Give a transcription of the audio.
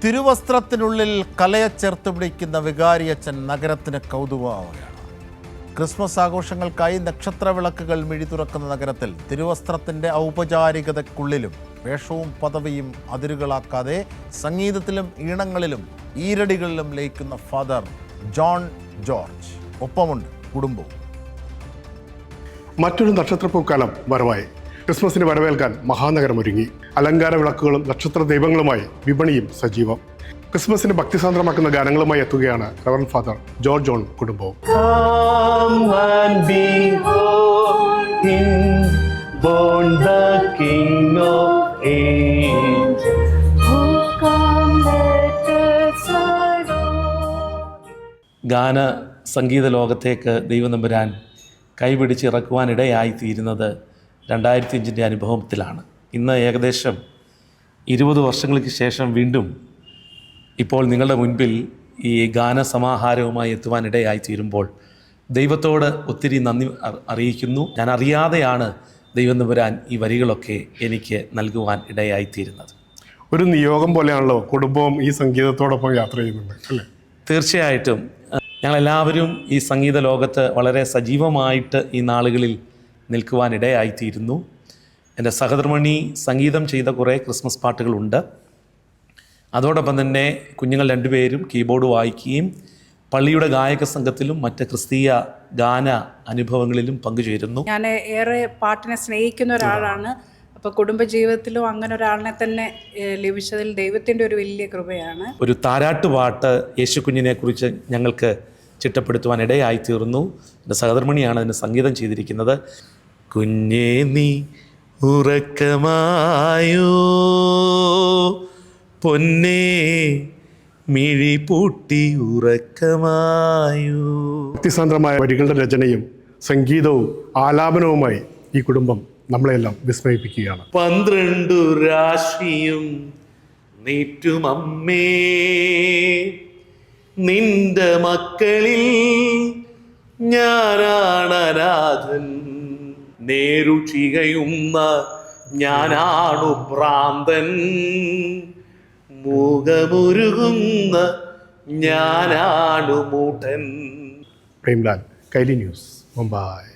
തിരുവസ്ത്രത്തിനുള്ളിൽ കലയെ ചേർത്ത് പിടിക്കുന്ന വികാരിയച്ഛൻ നഗരത്തിന് കൗതുകമാവുകയാണ്. ക്രിസ്മസ് ആഘോഷങ്ങൾക്കായി നക്ഷത്രവിളക്കുകൾ മിഴി തുറക്കുന്ന നഗരത്തിൽ തിരുവസ്ത്രത്തിൻ്റെ ഔപചാരികതയ്ക്കുള്ളിലും വേഷവും പദവിയും അതിരുകളാക്കാതെ സംഗീതത്തിലും ഈണങ്ങളിലും ഈരടികളിലും ലയിക്കുന്ന ഫാദർ ജോൺ ജോർജ്. ഒപ്പമുണ്ട് കുടുംബവും. മറ്റൊരു നക്ഷത്രപ്പൂക്കാലം വരവായി. ക്രിസ്മസിന് വരവേൽക്കാൻ മഹാനഗരം ഒരുങ്ങി. അലങ്കാര വിളക്കുകളും നക്ഷത്ര ദൈവങ്ങളുമായി വിപണിയും സജീവം. ക്രിസ്മസിന് ഭക്തിസാന്ദ്രമാക്കുന്ന ഗാനങ്ങളുമായി എത്തുകയാണ് റവറൻഡ് ഫാദർ ജോർജ് ജോൺ കുടുംബവും. ഗാന സംഗീത ലോകത്തേക്ക് ദൈവനമ്പുരാൻ കൈപിടിച്ചിറക്കുവാനിടയായി തീരുന്നത് 2005 അനുഭവത്തിലാണ്. ഇന്ന് ഏകദേശം 20 വർഷങ്ങൾക്ക് ശേഷം വീണ്ടും ഇപ്പോൾ നിങ്ങളുടെ മുൻപിൽ ഈ ഗാനസമാഹാരവുമായി എത്തുവാനിടയായി തീരുമ്പോൾ ദൈവത്തോട് ഒത്തിരി നന്ദി അറിയിക്കുന്നു. ഞാൻ അറിയാതെയാണ് ദൈവനമ്പുരാൻ ഈ വരികളൊക്കെ എനിക്ക് നൽകുവാൻ ഇടയായിത്തീരുന്നത്. ഒരു നിയോഗം പോലെയാണല്ലോ കുടുംബവും ഈ സംഗീതത്തോടൊപ്പം യാത്ര ചെയ്യുന്നത്, അല്ലേ? തീർച്ചയായിട്ടും ഞങ്ങളെല്ലാവരും ഈ സംഗീത ലോകത്ത് വളരെ സജീവമായിട്ട് ഈ നാളുകളിൽ നിൽക്കുവാനിടയായിത്തീരുന്നു. എൻ്റെ സഹധർമ്മിണി സംഗീതം ചെയ്ത കുറേ ക്രിസ്മസ് പാട്ടുകളുണ്ട്. അതോടൊപ്പം തന്നെ കുഞ്ഞുങ്ങൾ രണ്ടുപേരും കീബോർഡ് വായിക്കുകയും പള്ളിയുടെ ഗായക സംഘത്തിലും മറ്റ് ക്രിസ്തീയ ഗാന അനുഭവങ്ങളിലും പങ്കുചേരുന്നു. ഞാൻ ഏറെ പാട്ടിനെ സ്നേഹിക്കുന്ന ഒരാളാണ്. അപ്പോൾ കുടുംബജീവിതത്തിലും അങ്ങനെ ഒരാളിനെ തന്നെ ലഭിച്ചതിൽ ദൈവത്തിൻ്റെ ഒരു വലിയ കൃപയാണ്. ഒരു താരാട്ടുപാട്ട് യേശുക്കുഞ്ഞിനെ കുറിച്ച് ഞങ്ങൾക്ക് ചിട്ടപ്പെടുത്തുവാൻ ഇടയായിത്തീർന്നു. എൻ്റെ സഹധർമ്മിണിയാണ് അതിന് സംഗീതം ചെയ്തിരിക്കുന്നത്. കുഞ്ഞേ നീ ഉറക്കമായോ, പൊന്നേ മിഴി പൂട്ടി ഉറക്കമായോ. ഭക്തിസാന്ദ്രമായ വരികളുടെ രചനയും സംഗീതവും ആലാപനവുമായി ഈ കുടുംബം നമ്മളെല്ലാം വിസ്മയിപ്പിക്കുകയാണ്. 12 രാശിയും നീറ്റുമമ്മേ, നിന്റെ മക്കളിൽ ഞാനാണ് അനാഥൻ, നേരു ചികയുന്ന ഞാനാണു ഭ്രാന്തൻ, മുഖമുരുകുന്ന ഞാനാണു മൂഢൻ. പ്രേംലാൽ, കൈലി ന്യൂസ്, മുംബൈ.